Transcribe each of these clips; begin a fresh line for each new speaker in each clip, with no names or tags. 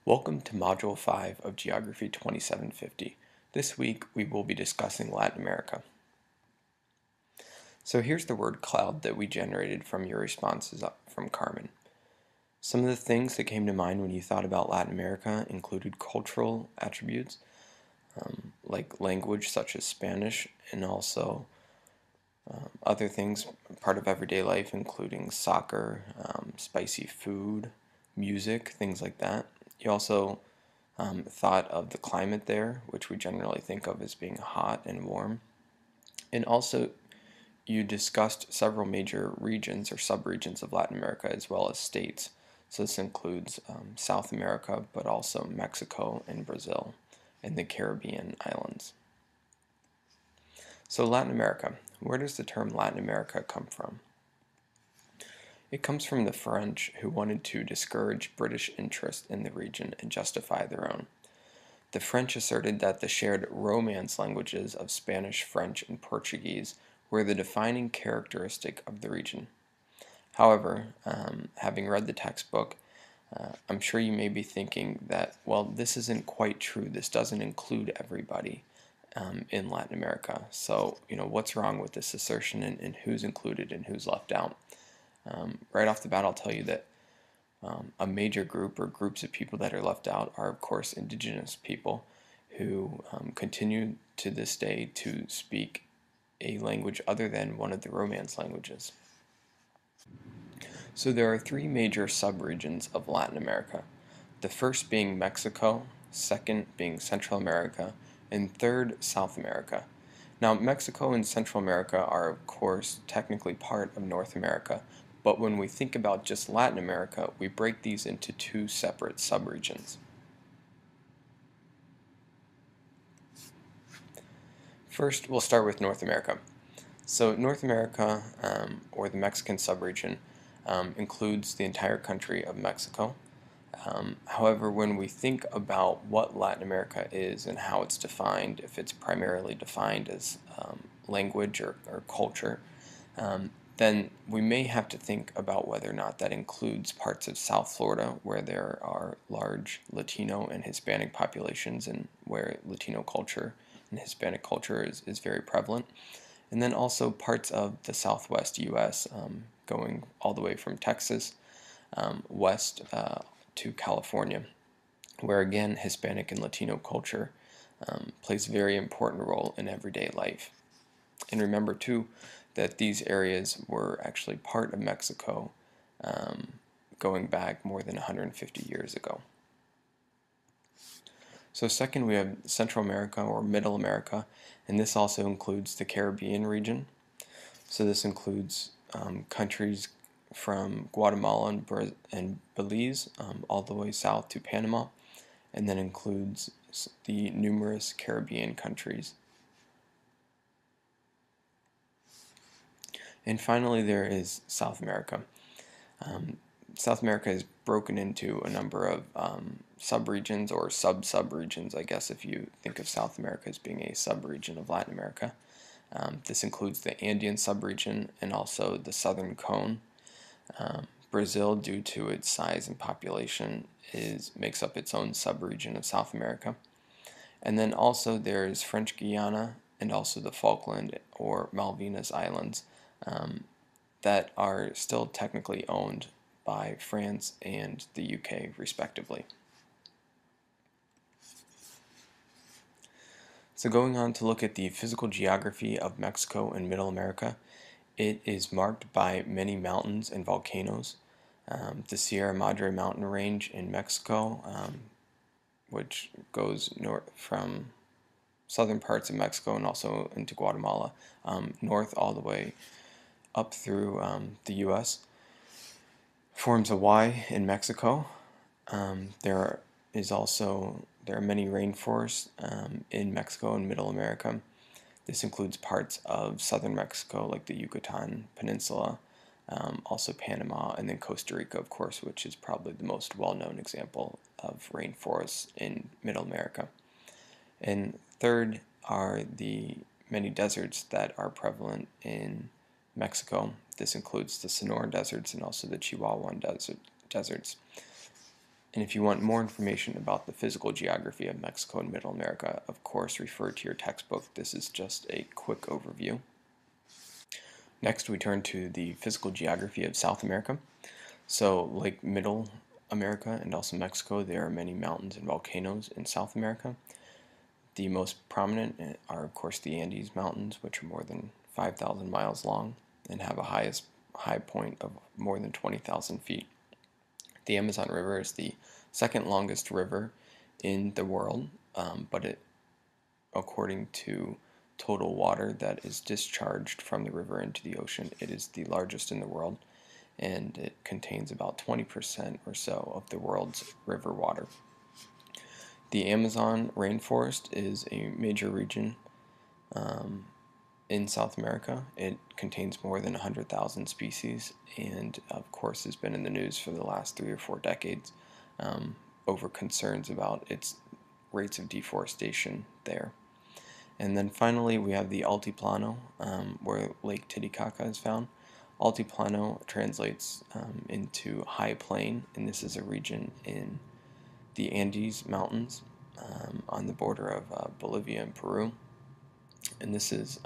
Welcome to Module 5 of Geography 2750. This week we will be discussing Latin America. So here's the word cloud that we generated from your responses from Carmen. Some of the things that came to mind when you thought about Latin America included cultural attributes, like language such as Spanish, and also other things part of everyday life including soccer, spicy food, music, things like that. You also thought of the climate there, which we generally think of as being hot and warm. And also, you discussed several major regions or subregions of Latin America as well as states. So this includes South America, but also Mexico and Brazil and the Caribbean islands. So Latin America, where does the term Latin America come from? It comes from the French, who wanted to discourage British interest in the region and justify their own. The French asserted that the shared Romance languages of Spanish, French, and Portuguese were the defining characteristic of the region. However, having read the textbook, I'm sure you may be thinking that, well, this isn't quite true. This doesn't include everybody in Latin America. So, what's wrong with this assertion and who's included and who's left out? Right off the bat, I'll tell you that a major group or groups of people that are left out are, of course, indigenous people who continue to this day to speak a language other than one of the Romance languages. So there are three major subregions of Latin America. The first being Mexico, second being Central America, and third South America. Now, Mexico and Central America are, of course, technically part of North America, but when we think about just Latin America, we break these into two separate subregions. First, we'll start with North America. So North America, or the Mexican subregion, includes the entire country of Mexico. However, when we think about what Latin America is and how it's defined, if it's primarily defined as language or culture, then we may have to think about whether or not that includes parts of South Florida where there are large Latino and Hispanic populations and where Latino culture and Hispanic culture is very prevalent. And then also parts of the southwest U.S., going all the way from Texas west to California, where again Hispanic and Latino culture plays a very important role in everyday life. And remember too that these areas were actually part of Mexico going back more than 150 years ago. So second, we have Central America or Middle America, and this also includes the Caribbean region. So this includes countries from Guatemala and Belize all the way south to Panama, and then includes the numerous Caribbean countries. And finally, there is South America. South America is broken into a number of subregions or sub-subregions, I guess, if you think of South America as being a subregion of Latin America. This includes the Andean subregion and also the Southern Cone. Brazil, due to its size and population, makes up its own subregion of South America. And then also there's French Guiana and also the Falkland or Malvinas Islands that are still technically owned by France and the UK, respectively. So going on to look at the physical geography of Mexico and Middle America, it is marked by many mountains and volcanoes. The Sierra Madre mountain range in Mexico, which goes north from southern parts of Mexico and also into Guatemala, north all the way up through the U.S., forms a Y in Mexico. There are many rainforests in Mexico and Middle America. This includes parts of southern Mexico like the Yucatan Peninsula, also Panama, and then Costa Rica, of course, which is probably the most well-known example of rainforests in Middle America. And third are the many deserts that are prevalent in Mexico. This includes the Sonoran deserts and also the Chihuahuan deserts. And if you want more information about the physical geography of Mexico and Middle America, of course, refer to your textbook. This is just a quick overview. Next, we turn to the physical geography of South America. So, like Middle America and also Mexico, there are many mountains and volcanoes in South America. The most prominent are, of course, the Andes Mountains, which are more than 5,000 miles long and have a high point of more than 20,000 feet. The Amazon River is the second longest river in the world, but according to total water that is discharged from the river into the ocean, it is the largest in the world, and it contains about 20% or so of the world's river water. The Amazon rainforest is a major region in South America. It contains more than 100,000 species, and of course has been in the news for the last 3 or 4 decades over concerns about its rates of deforestation there. And then finally we have the Altiplano, where Lake Titicaca is found. Altiplano translates into high plain, and this is a region in the Andes Mountains on the border of Bolivia and Peru. And this is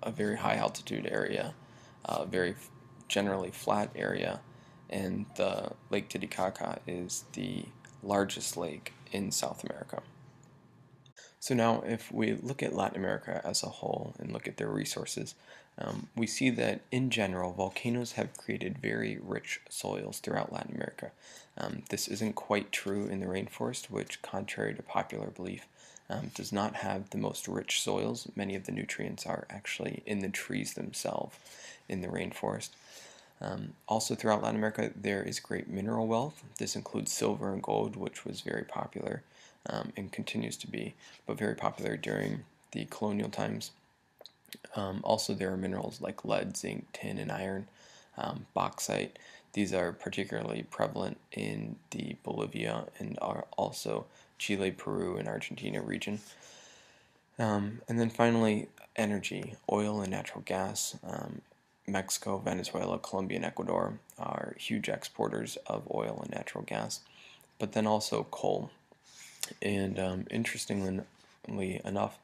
a very high altitude area, very generally flat area, and the Lake Titicaca is the largest lake in South America. So now if we look at Latin America as a whole and look at their resources, we see that in general volcanoes have created very rich soils throughout Latin America. This isn't quite true in the rainforest, which, contrary to popular belief, does not have the most rich soils. Many of the nutrients are actually in the trees themselves in the rainforest. Also throughout Latin America there is great mineral wealth. This includes silver and gold, which was very popular and continues to be, but very popular during the colonial times. Also there are minerals like lead, zinc, tin, and iron, bauxite. These are particularly prevalent in the Bolivia and are also Chile, Peru, and Argentina region. And then finally, energy, oil and natural gas. Mexico, Venezuela, Colombia, and Ecuador are huge exporters of oil and natural gas, but then also coal. And interestingly enough,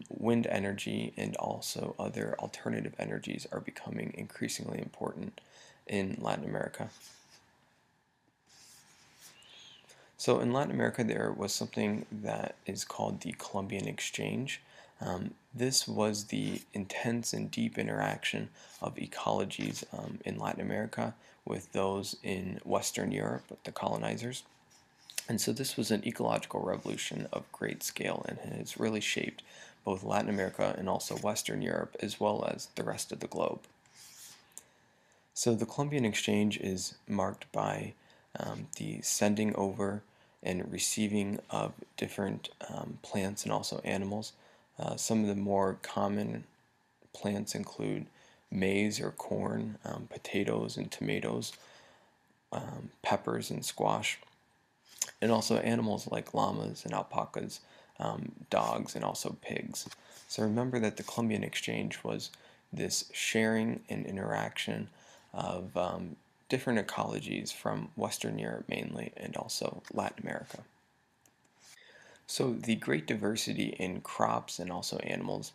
wind energy and also other alternative energies are becoming increasingly important in Latin America. So in Latin America there was something that is called the Columbian Exchange. This was the intense and deep interaction of ecologies in Latin America with those in Western Europe, with the colonizers. And so this was an ecological revolution of great scale and has really shaped both Latin America and also Western Europe as well as the rest of the globe. So the Columbian Exchange is marked by the sending over and receiving of different plants and also animals. Some of the more common plants include maize or corn, potatoes and tomatoes, peppers and squash, and also animals like llamas and alpacas, dogs, and also pigs. So remember that the Columbian Exchange was this sharing and interaction of different ecologies from Western Europe mainly and also Latin America. So the great diversity in crops and also animals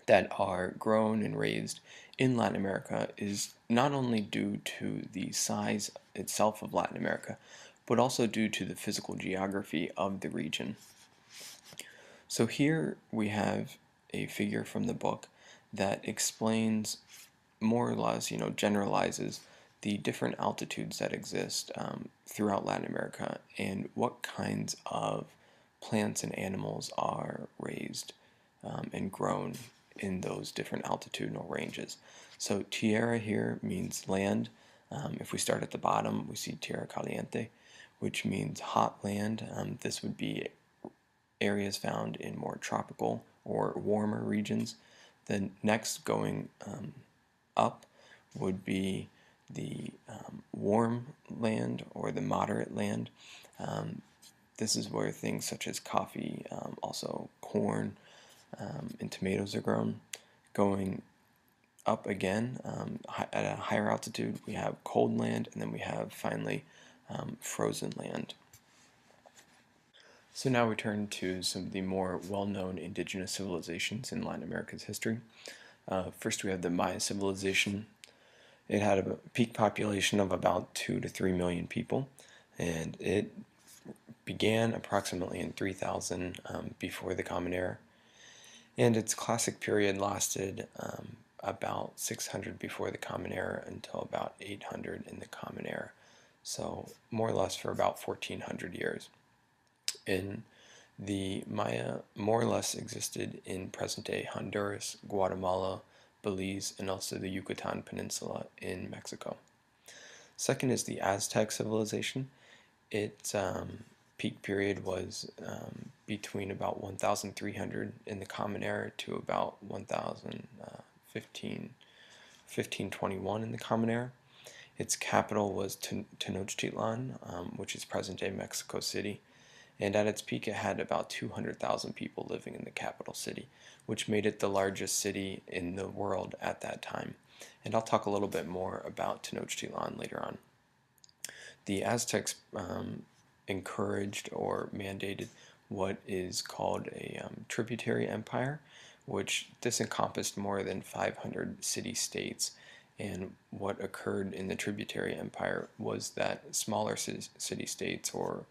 that are grown and raised in Latin America is not only due to the size itself of Latin America, but also due to the physical geography of the region. So here we have a figure from the book that explains more or less, generalizes the different altitudes that exist throughout Latin America and what kinds of plants and animals are raised and grown in those different altitudinal ranges. So tierra here means land. If we start at the bottom, we see tierra caliente, which means hot land. This would be areas found in more tropical or warmer regions. The next going up would be the warm land or the moderate land. This is where things such as coffee, also corn, and tomatoes are grown. Going up again at a higher altitude, we have cold land, and then we have finally frozen land. So now we turn to some of the more well-known indigenous civilizations in Latin America's history. First we have the Maya civilization. It had a peak population of about 2 to 3 million people, and it began approximately in 3000 before the Common Era, and its classic period lasted about 600 before the Common Era until about 800 in the Common Era, so more or less for about 1400 years. And the Maya more or less existed in present-day Honduras, Guatemala, Belize, and also the Yucatan Peninsula in Mexico. Second is the Aztec civilization. Its peak period was between about 1300 in the Common Era to about 1521 in the Common Era. Its capital was Tenochtitlan, which is present-day Mexico City, and at its peak it had about 200,000 people living in the capital city, which made it the largest city in the world at that time. And I'll talk a little bit more about Tenochtitlan later on. The Aztecs encouraged or mandated what is called a tributary empire, which this encompassed more than 500 city-states. And what occurred in the tributary empire was that smaller city-states or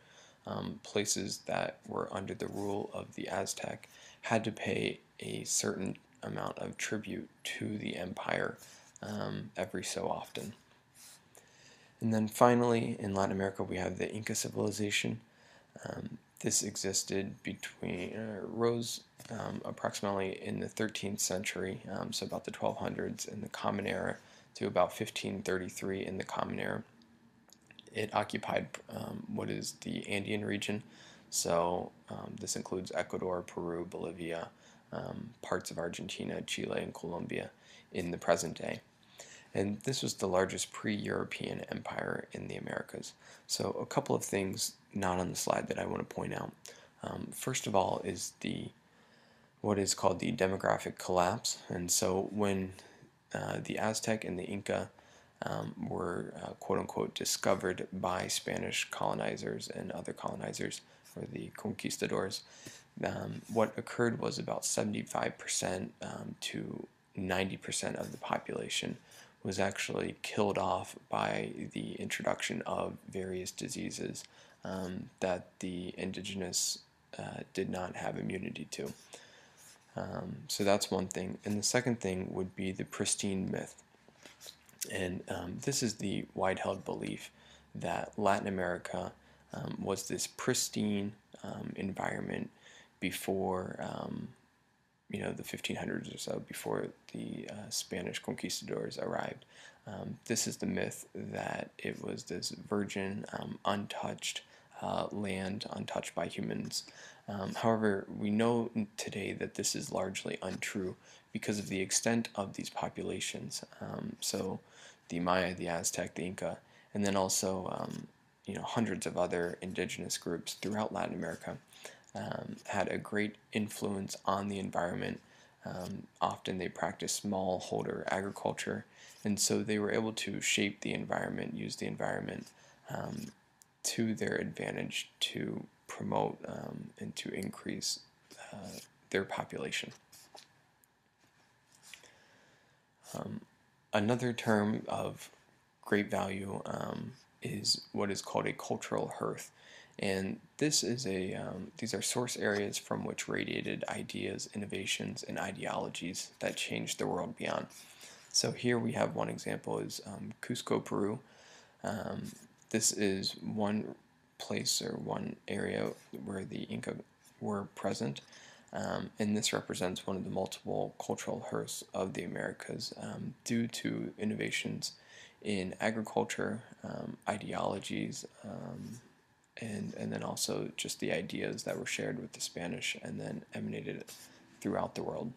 places that were under the rule of the Aztec had to pay a certain amount of tribute to the empire every so often. And then finally, in Latin America, we have the Inca civilization. This existed rose approximately in the 13th century, so about the 1200s in the Common Era, to about 1533 in the Common Era. It occupied what is the Andean region, so this includes Ecuador, Peru, Bolivia, parts of Argentina, Chile, and Colombia in the present day. And this was the largest pre-European empire in the Americas. So a couple of things not on the slide that I want to point out. First of all is what is called the demographic collapse. And so when the Aztec and the Inca were quote-unquote discovered by Spanish colonizers and other colonizers, or the conquistadors, what occurred was about 75% to 90% of the population was actually killed off by the introduction of various diseases that the indigenous did not have immunity to. So that's one thing. And the second thing would be the pristine myth. And this is the wide-held belief that Latin America was this pristine environment before the 1500s or so, before the Spanish conquistadors arrived. This is the myth that it was this virgin, untouched land, untouched by humans. However, we know today that this is largely untrue because of the extent of these populations. So the Maya, the Aztec, the Inca, and then also hundreds of other indigenous groups throughout Latin America had a great influence on the environment. Often they practiced smallholder agriculture, and so they were able to shape the environment, use the environment to their advantage to promote and to increase their population. Another term of great value is what is called a cultural hearth. And this is these are source areas from which radiated ideas, innovations, and ideologies that changed the world beyond. So here we have one example is Cusco, Peru. This is one place or one area where the Inca were present. And this represents one of the multiple cultural hearths of the Americas due to innovations in agriculture, ideologies, and then also just the ideas that were shared with the Spanish and then emanated throughout the world.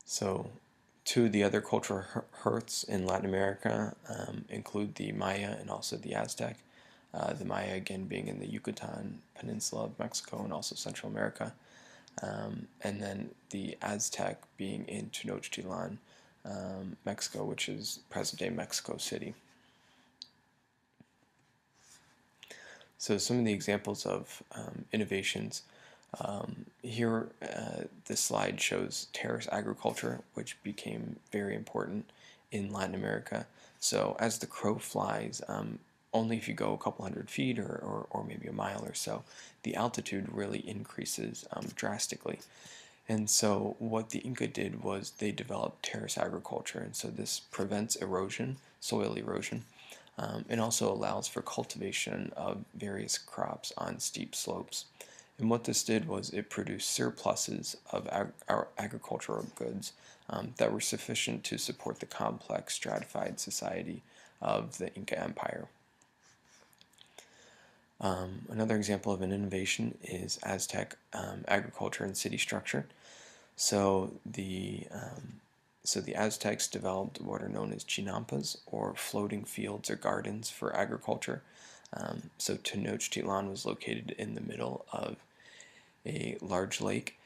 So two of the other cultural hearths in Latin America include the Maya and also the Aztec. The Maya again being in the Yucatan Peninsula of Mexico and also Central America. And then the Aztec being in Tenochtitlan, Mexico, which is present-day Mexico City. So some of the examples of innovations here, this slide shows terrace agriculture, which became very important in Latin America. So as the crow flies, only if you go a couple hundred feet or maybe a mile or so, the altitude really increases drastically. And so what the Inca did was they developed terrace agriculture, and so this prevents erosion, soil erosion, and also allows for cultivation of various crops on steep slopes. And what this did was it produced surpluses of our agricultural goods that were sufficient to support the complex stratified society of the Inca Empire. Another example of an innovation is Aztec agriculture and city structure. So the Aztecs developed what are known as chinampas, or floating fields or gardens for agriculture. So Tenochtitlan was located in the middle of a large lake,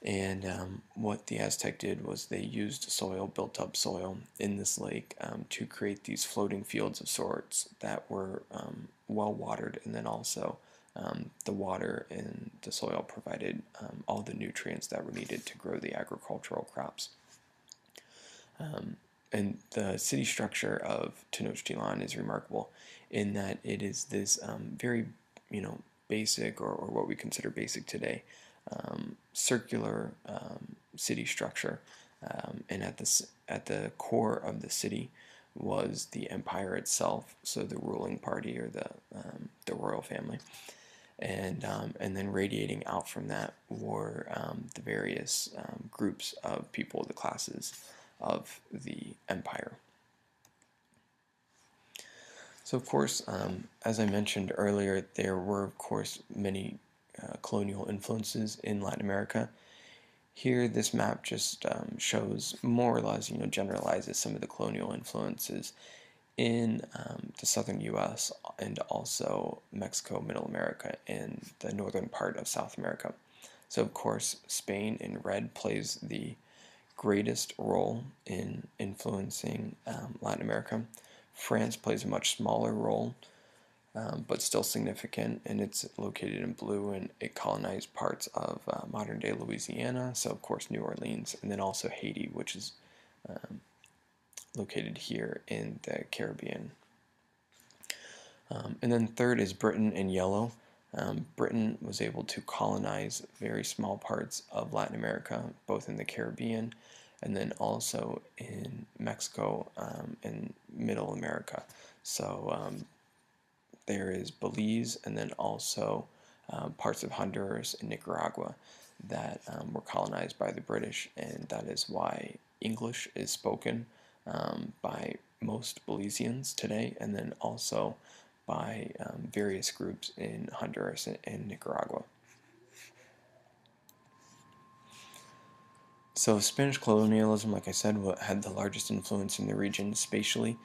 and what the Aztec did was they used soil, built up soil in this lake to create these floating fields of sorts that were well watered, and then also the water in the soil provided all the nutrients that were needed to grow the agricultural crops. And the city structure of Tenochtitlan is remarkable in that it is this very, basic, or what we consider basic today, circular city structure, and at the core of the city was the empire itself, so the ruling party, or the royal family, and then radiating out from that were the various groups of people, the classes of the empire. So of course, as I mentioned earlier, there were of course many colonial influences in Latin America. Here, this map just shows more or less, generalizes some of the colonial influences in the southern U.S. and also Mexico, Middle America, and the northern part of South America. So of course, Spain in red plays the greatest role in influencing Latin America. France plays a much smaller role, but still significant, and it's located in blue, and it colonized parts of modern-day Louisiana, so of course New Orleans, and then also Haiti, which is located here in the Caribbean. And then third is Britain in yellow. Britain was able to colonize very small parts of Latin America, both in the Caribbean and then also in Mexico and Middle America. So there is Belize, and then also parts of Honduras and Nicaragua that were colonized by the British, and that is why English is spoken by most Belizeans today, and then also by various groups in Honduras and Nicaragua. So Spanish colonialism, like I said, had the largest influence in the region spatially.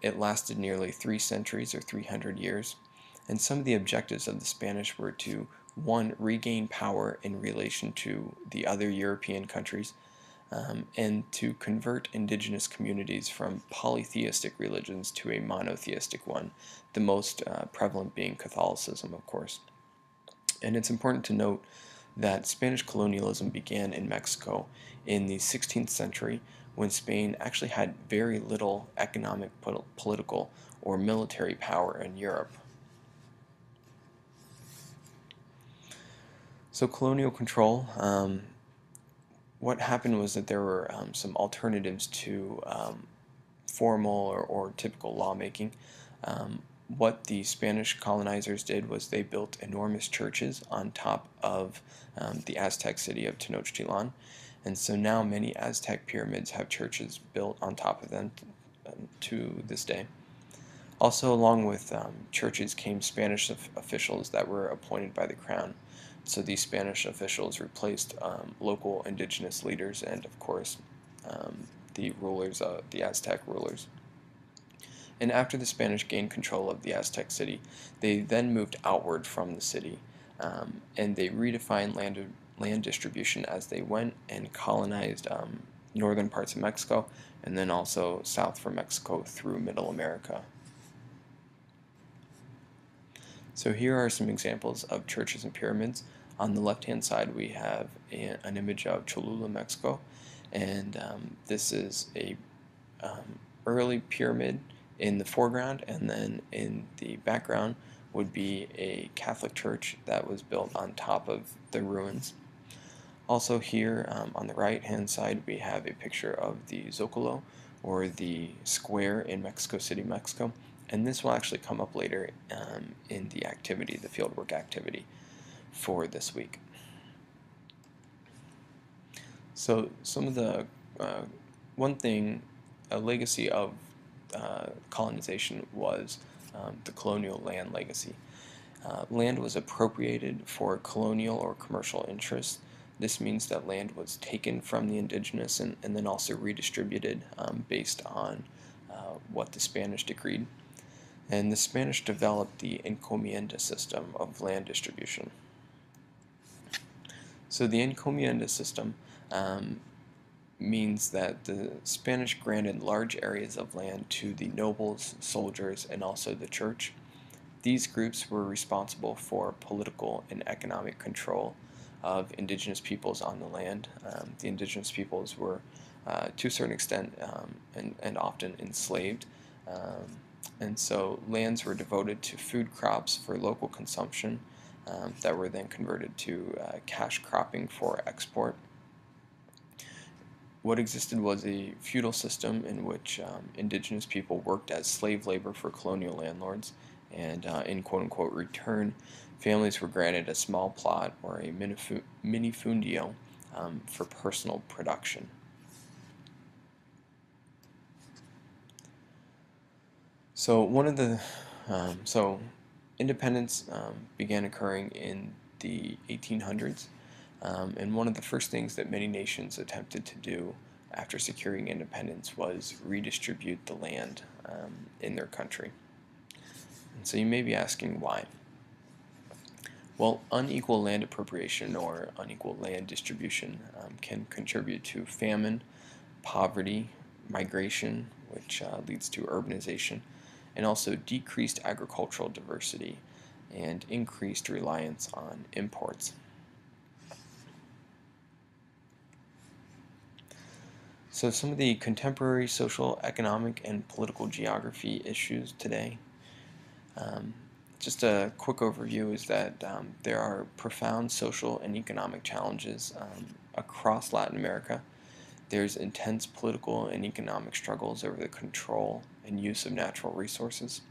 It lasted nearly 3 centuries, or 300 years, and some of the objectives of the Spanish were to, one, regain power in relation to the other European countries, and to convert indigenous communities from polytheistic religions to a monotheistic one, the most prevalent being Catholicism, of course. And it's important to note that Spanish colonialism began in Mexico in the 16th century, when Spain actually had very little economic, political, or military power in Europe. So colonial control, what happened was that there were some alternatives to formal or typical lawmaking. What the Spanish colonizers did was they built enormous churches on top of the Aztec city of Tenochtitlan, and so now many Aztec pyramids have churches built on top of them to this day. Also, along with churches came Spanish officials that were appointed by the crown. So these Spanish officials replaced local indigenous leaders and, of course, the rulers, the Aztec rulers. And after the Spanish gained control of the Aztec city, they then moved outward from the city, and they redefined land distribution as they went and colonized northern parts of Mexico, and then also south from Mexico through Middle America. So here are some examples of churches and pyramids. On the left-hand side, we have an image of Cholula, Mexico, and this is a early pyramid in the foreground, and then in the background would be a Catholic church that was built on top of the ruins. Also here on the right-hand side, we have a picture of the Zocalo, or the square in Mexico City, Mexico. And this will actually come up later in the activity, the fieldwork activity for this week. So some of the, one thing, a legacy of colonization was the colonial land legacy. Land was appropriated for colonial or commercial interests. This means that land was taken from the indigenous and then also redistributed based on what the Spanish decreed. And the Spanish developed the encomienda system of land distribution. So the encomienda system means that the Spanish granted large areas of land to the nobles, soldiers, and also the church. These groups were responsible for political and economic control of indigenous peoples on the land. The indigenous peoples were, to a certain extent, and often enslaved. And so lands were devoted to food crops for local consumption that were then converted to cash cropping for export. What existed was a feudal system in which indigenous people worked as slave labor for colonial landlords, and in quote-unquote return, families were granted a small plot or a minifundio for personal production. So independence began occurring in the 1800s, and one of the first things that many nations attempted to do after securing independence was redistribute the land in their country. And so you may be asking why. Well, unequal land appropriation or unequal land distribution can contribute to famine, poverty, migration, which leads to urbanization, and also decreased agricultural diversity and increased reliance on imports. So some of the contemporary social, economic, and political geography issues today. Just a quick overview is that there are profound social and economic challenges across Latin America. There's intense political and economic struggles over the control and use of natural resources.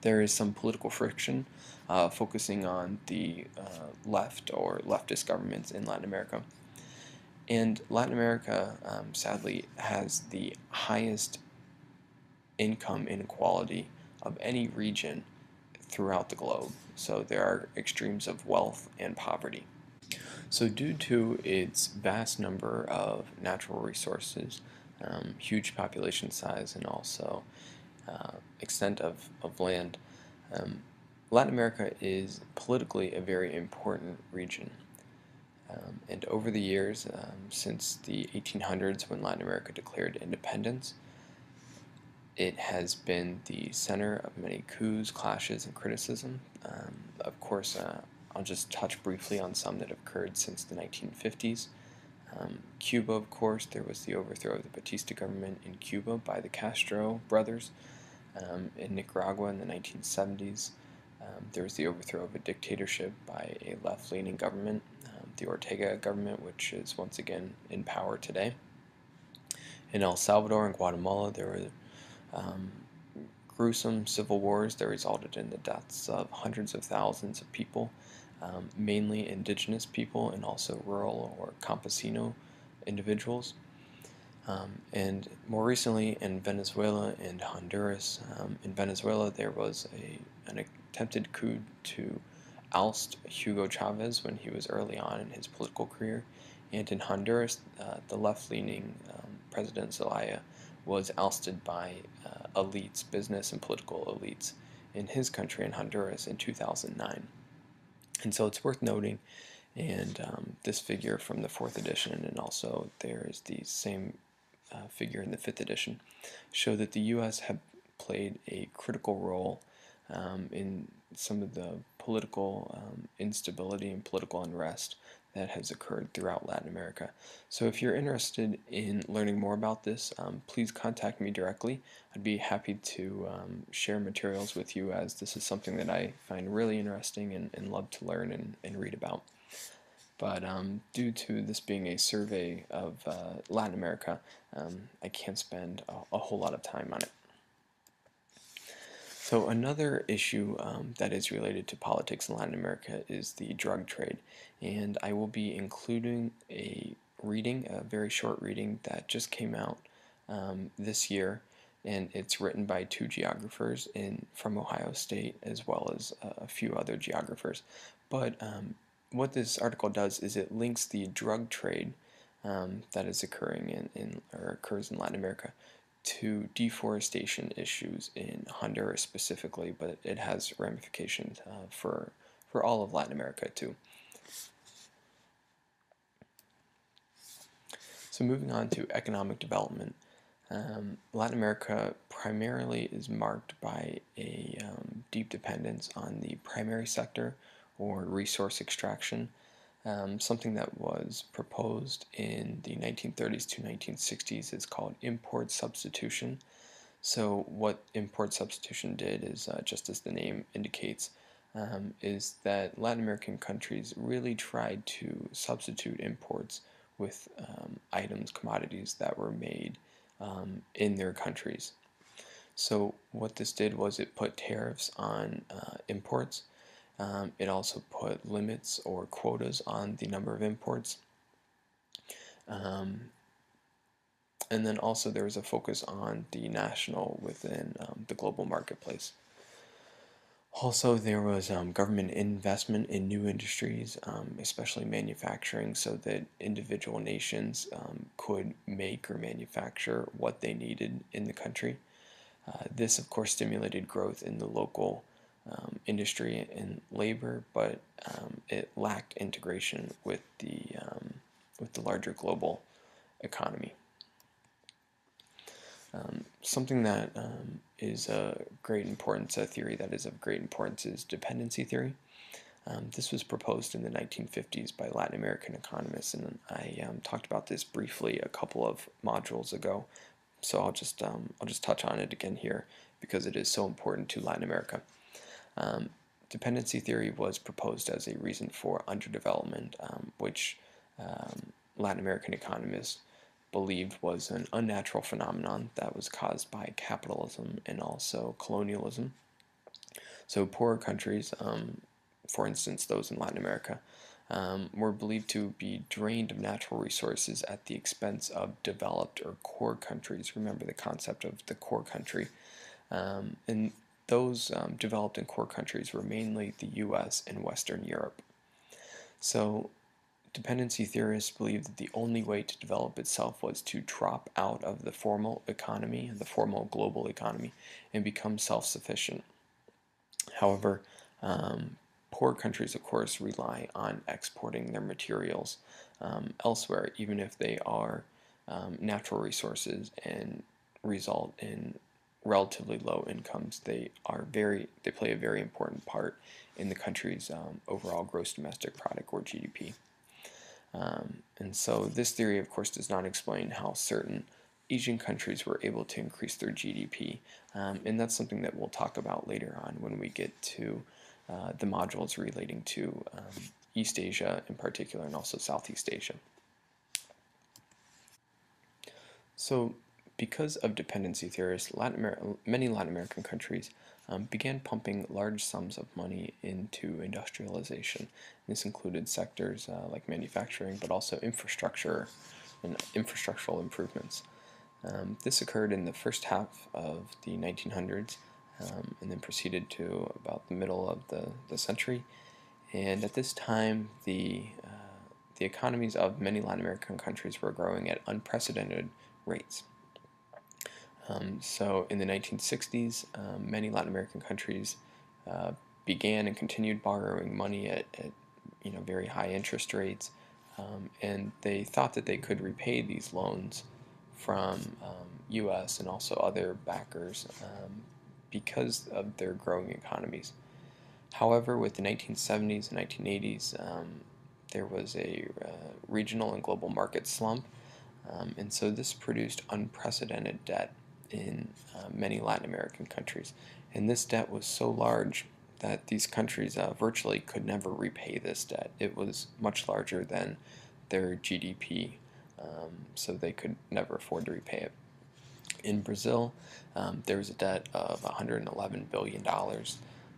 There is some political friction focusing on the left or leftist governments in Latin America. And Latin America, sadly, has the highest income inequality of any region throughout the globe. So there are extremes of wealth and poverty. So due to its vast number of natural resources, huge population size, and also extent of land, Latin America is politically a very important region. And over the years, since the 1800s when Latin America declared independence, it has been the center of many coups, clashes, and criticism. Of course, I'll just touch briefly on some that have occurred since the 1950s. Cuba, of course, there was the overthrow of the Batista government in Cuba by the Castro brothers. In Nicaragua in the 1970s, there was the overthrow of a dictatorship by a left-leaning government, the Ortega government, which is once again in power today. In El Salvador and Guatemala, there were gruesome civil wars that resulted in the deaths of hundreds of thousands of people, mainly indigenous people and also rural or campesino individuals. And more recently in Venezuela and Honduras, in Venezuela there was an attempted coup to oust Hugo Chavez when he was early on in his political career, and in Honduras the left-leaning President Zelaya was ousted by elites, business and political elites in his country in Honduras in 2009. And so it's worth noting, and this figure from the 4th edition, and also there is the same figure in the 5th edition, show that the U.S. have played a critical role in some of the political instability and political unrest that has occurred throughout Latin America. So if you're interested in learning more about this, please contact me directly. I'd be happy to share materials with you, as this is something that I find really interesting and love to learn and read about. But due to this being a survey of Latin America, I can't spend a whole lot of time on it. So another issue that is related to politics in Latin America is the drug trade, and I will be including a reading, a very short reading that just came out this year, and it's written by two geographers from Ohio State, as well as a few other geographers. But what this article does is it links the drug trade that is occurring or occurs in Latin America to deforestation issues in Honduras specifically, but it has ramifications for all of Latin America too. So moving on to economic development, Latin America primarily is marked by a deep dependence on the primary sector or resource extraction, something that was proposed in the 1930s to 1960s is called import substitution. So what import substitution did is, just as the name indicates, is that Latin American countries really tried to substitute imports with items, commodities that were made in their countries. So what this did was it put tariffs on imports. It also put limits or quotas on the number of imports. And then also there was a focus on the national within the global marketplace. Also, there was government investment in new industries, especially manufacturing, so that individual nations could make or manufacture what they needed in the country. This, of course, stimulated growth in the local industry and labor, but it lacked integration with the larger global economy. Something that is of great importance, a theory that is of great importance, is dependency theory. This was proposed in the 1950s by Latin American economists, and I talked about this briefly a couple of modules ago. So I'll just touch on it again here because it is so important to Latin America. Dependency theory was proposed as a reason for underdevelopment, which Latin American economists believed was an unnatural phenomenon that was caused by capitalism and also colonialism. So poorer countries, for instance those in Latin America, were believed to be drained of natural resources at the expense of developed or core countries. Remember the concept of the core country. And those developed and core countries were mainly the US and Western Europe. So dependency theorists believed that the only way to develop itself was to drop out of the formal economy, the formal global economy, and become self-sufficient. However, poor countries, of course, rely on exporting their materials elsewhere, even if they are natural resources and result in relatively low incomes. They play a very important part in the country's overall gross domestic product, or GDP. And so this theory, of course, does not explain how certain Asian countries were able to increase their GDP, and that's something that we'll talk about later on when we get to the modules relating to East Asia in particular, and also Southeast Asia. So because of dependency theorists, many Latin American countries began pumping large sums of money into industrialization. This included sectors like manufacturing, but also infrastructure and infrastructural improvements. This occurred in the first half of the 1900s and then proceeded to about the middle of the century. And at this time, the economies of many Latin American countries were growing at unprecedented rates. So in the 1960s, many Latin American countries began and continued borrowing money at very high interest rates, and they thought that they could repay these loans from U.S. and also other backers because of their growing economies. However, with the 1970s and 1980s, there was a regional and global market slump, and so this produced unprecedented debt in many Latin American countries. And this debt was so large that these countries virtually could never repay this debt. It was much larger than their GDP, so they could never afford to repay it. In Brazil, there was a debt of $111 billion,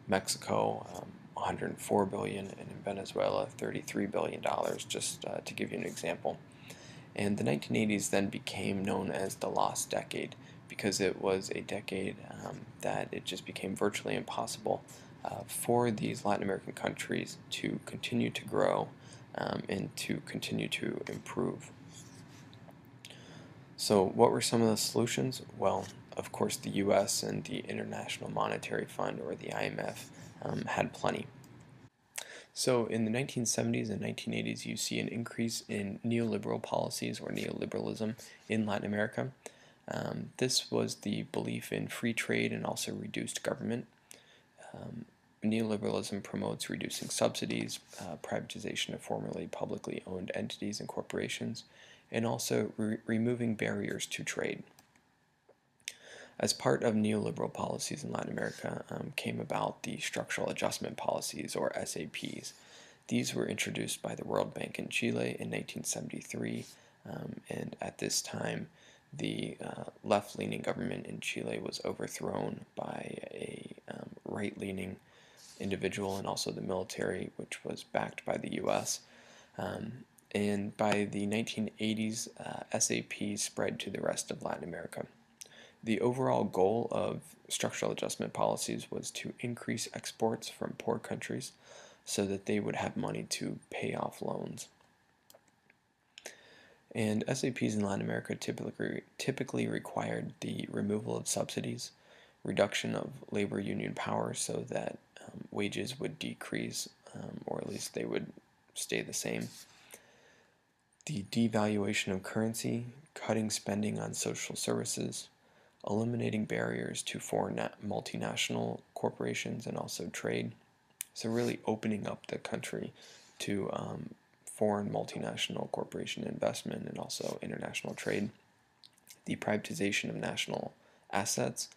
Mexico, $104 billion, and in Venezuela, $33 billion, just to give you an example. And the 1980s then became known as the lost decade because it was a decade that it just became virtually impossible for these Latin American countries to continue to grow and to continue to improve. So what were some of the solutions? Well, of course, the U.S. and the International Monetary Fund, or the IMF, had plenty. So in the 1970s and 1980s, you see an increase in neoliberal policies, or neoliberalism, in Latin America. This was the belief in free trade and also reduced government. Neoliberalism promotes reducing subsidies, privatization of formerly publicly owned entities and corporations, and also removing barriers to trade. As part of neoliberal policies in Latin America came about the structural adjustment policies, or SAPs. These were introduced by the World Bank in Chile in 1973, and at this time the left-leaning government in Chile was overthrown by a right-leaning individual, and also the military, which was backed by the U.S. And by the 1980s, SAP spread to the rest of Latin America. The overall goal of structural adjustment policies was to increase exports from poor countries so that they would have money to pay off loans. And SAPs in Latin America typically required the removal of subsidies, reduction of labor union power so that wages would decrease, or at least they would stay the same, the devaluation of currency, cutting spending on social services, eliminating barriers to foreign multinational corporations and also trade. So really opening up the country to foreign multinational corporation investment and also international trade. The privatization of national assets,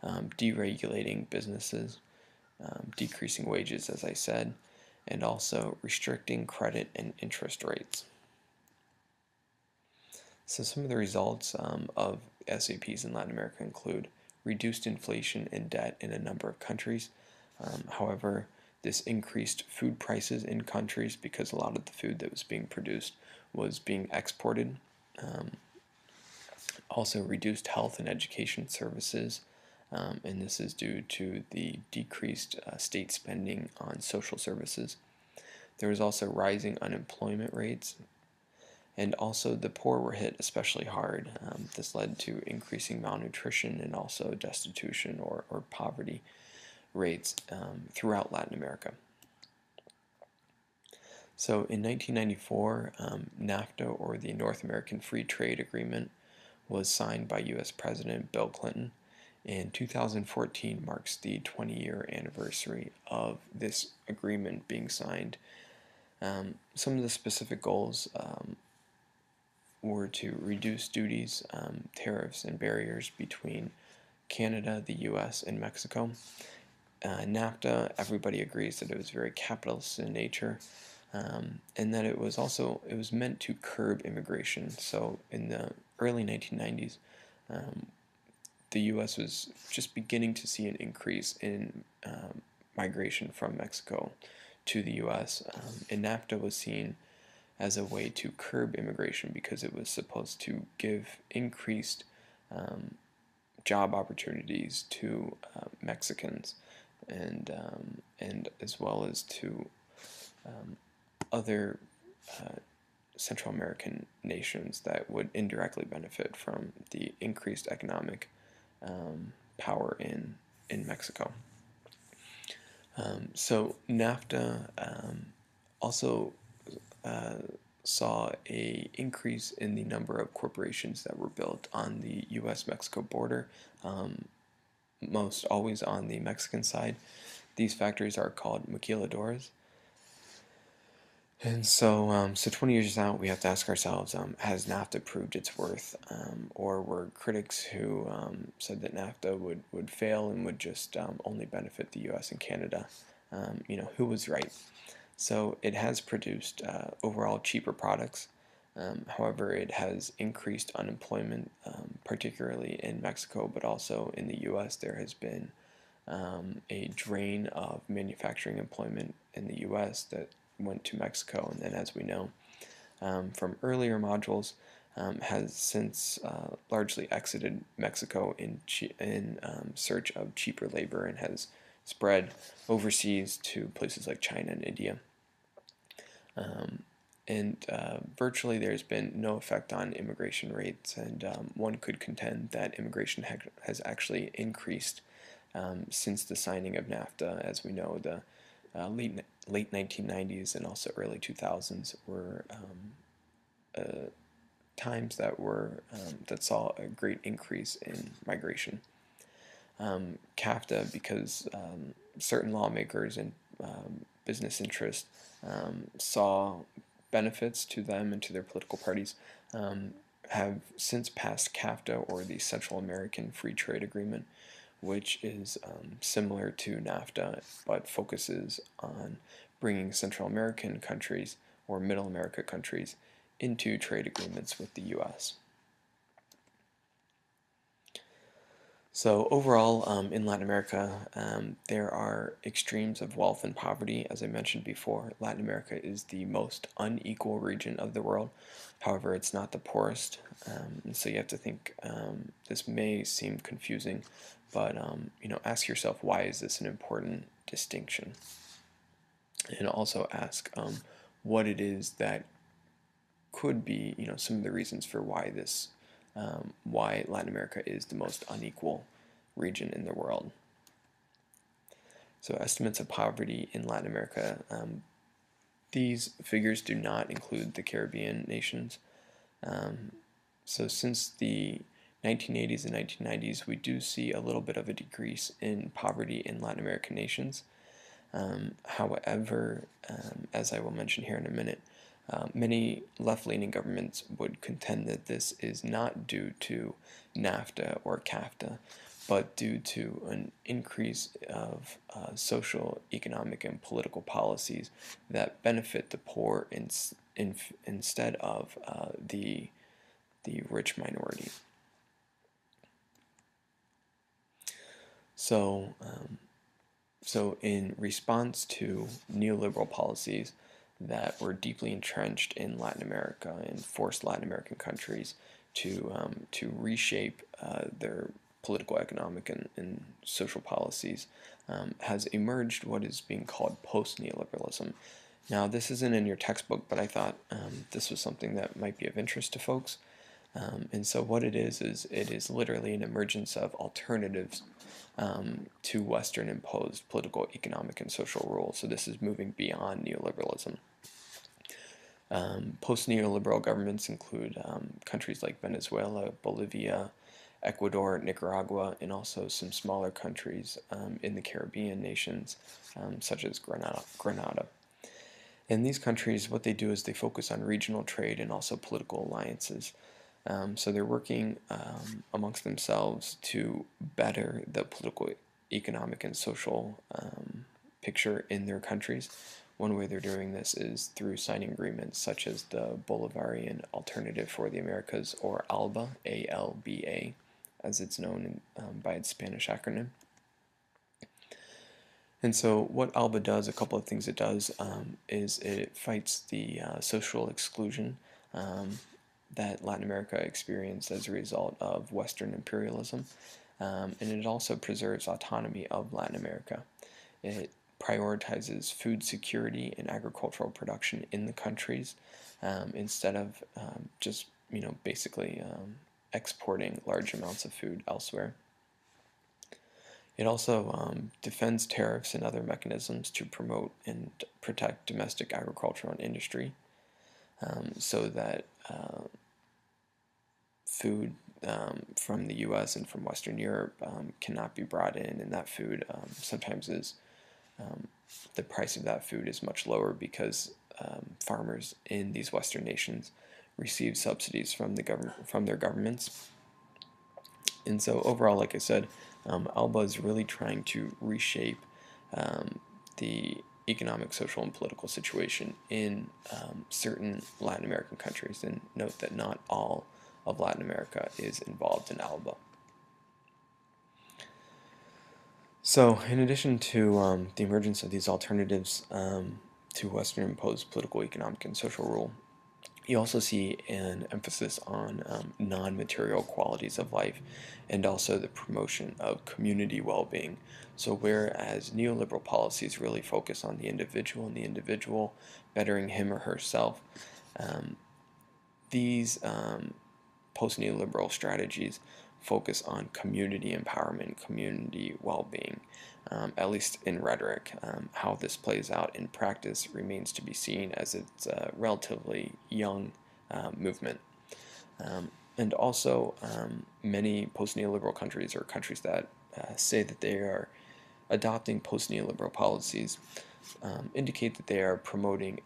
deregulating businesses, decreasing wages, as I said, and also restricting credit and interest rates. So some of the results of SAPs in Latin America include reduced inflation and debt in a number of countries. However, this increased food prices in countries because a lot of the food that was being produced was being exported. Also reduced health and education services, and this is due to the decreased state spending on social services. There was also rising unemployment rates, and also the poor were hit especially hard. This led to increasing malnutrition and also destitution or poverty rates throughout Latin America. So in 1994, NAFTA, or the North American Free Trade Agreement, was signed by U.S. President Bill Clinton, and 2014 marks the 20-year anniversary of this agreement being signed. Some of the specific goals were to reduce duties, tariffs, and barriers between Canada, the U.S., and Mexico. NAFTA, everybody agrees that it was very capitalist in nature, and that it was meant to curb immigration. So in the early 1990s, the U.S. was just beginning to see an increase in migration from Mexico to the U.S., and NAFTA was seen as a way to curb immigration because it was supposed to give increased job opportunities to Mexicans, and as well as to other Central American nations that would indirectly benefit from the increased economic power in Mexico. So NAFTA also saw a increase in the number of corporations that were built on the U.S.-Mexico border, most always on the Mexican side. These factories are called maquiladoras. And so 20 years out, we have to ask ourselves, has NAFTA proved its worth? Or were critics who said that NAFTA would fail and would just only benefit the US and Canada? Who was right? So it has produced overall cheaper products. However, it has increased unemployment, particularly in Mexico, but also in the US. There has been a drain of manufacturing employment in the US that went to Mexico, and then, as we know from earlier modules, has since largely exited Mexico in search of cheaper labor and has spread overseas to places like China and India. And virtually there's been no effect on immigration rates, and one could contend that immigration has actually increased since the signing of NAFTA. As we know, the late 1990s and also early 2000s were times that saw a great increase in migration. CAFTA, because certain lawmakers and business interests saw benefits to them and to their political parties, have since passed CAFTA, or the Central American Free Trade Agreement, which is similar to NAFTA but focuses on bringing Central American countries or Middle America countries into trade agreements with the US. So overall, in Latin America, there are extremes of wealth and poverty. As I mentioned before, Latin America is the most unequal region of the world. However, it's not the poorest, and so you have to think, this may seem confusing, but ask yourself, why is this an important distinction? And also ask what it is that could be, some of the reasons for why Latin America is the most unequal region in the world. So estimates of poverty in Latin America, these figures do not include the Caribbean nations. So since the 1980s and 1990s, we do see a little bit of a decrease in poverty in Latin American nations. However, as I will mention here in a minute, many left-leaning governments would contend that this is not due to NAFTA or CAFTA, but due to an increase of social, economic, and political policies that benefit the poor instead of the rich minority. So in response to neoliberal policies that were deeply entrenched in Latin America and forced Latin American countries to reshape their political, economic, and social policies, has emerged what is being called post-neoliberalism. Now, this isn't in your textbook, but I thought this was something that might be of interest to folks. And so what it is literally an emergence of alternatives to Western imposed political, economic, and social rule. So this is moving beyond neoliberalism. Post-neoliberal governments include countries like Venezuela, Bolivia, Ecuador, Nicaragua, and also some smaller countries in the Caribbean nations, such as Grenada. In these countries, what they do is they focus on regional trade and also political alliances. So they're working amongst themselves to better the political, economic, and social picture in their countries. One way they're doing this is through signing agreements such as the Bolivarian Alternative for the Americas, or ALBA, A-L-B-A, as it's known by its Spanish acronym. And so what ALBA does, a couple of things it does, is it fights the social exclusion that Latin America experienced as a result of Western imperialism, and it also preserves autonomy of Latin America. It prioritizes food security and agricultural production in the countries instead of just basically exporting large amounts of food elsewhere. It also defends tariffs and other mechanisms to promote and protect domestic agriculture and industry, so that food from the U.S. and from Western Europe cannot be brought in, and that food sometimes is the price of that food is much lower because farmers in these Western nations receive subsidies from the government from their governments. And so overall, like I said, ALBA is really trying to reshape the economic, social, and political situation in certain Latin American countries. And note that not all of Latin America is involved in ALBA. So, in addition to the emergence of these alternatives to Western imposed political, economic, and social rule, you also see an emphasis on non-material qualities of life and also the promotion of community well-being. So whereas neoliberal policies really focus on the individual and the individual bettering him or herself, these post-neoliberal strategies focus on community empowerment, community well-being, at least in rhetoric. How this plays out in practice remains to be seen, as it's a relatively young movement. And also, many post-neoliberal countries, or countries that say that they are adopting post-neoliberal policies, indicate that they are promoting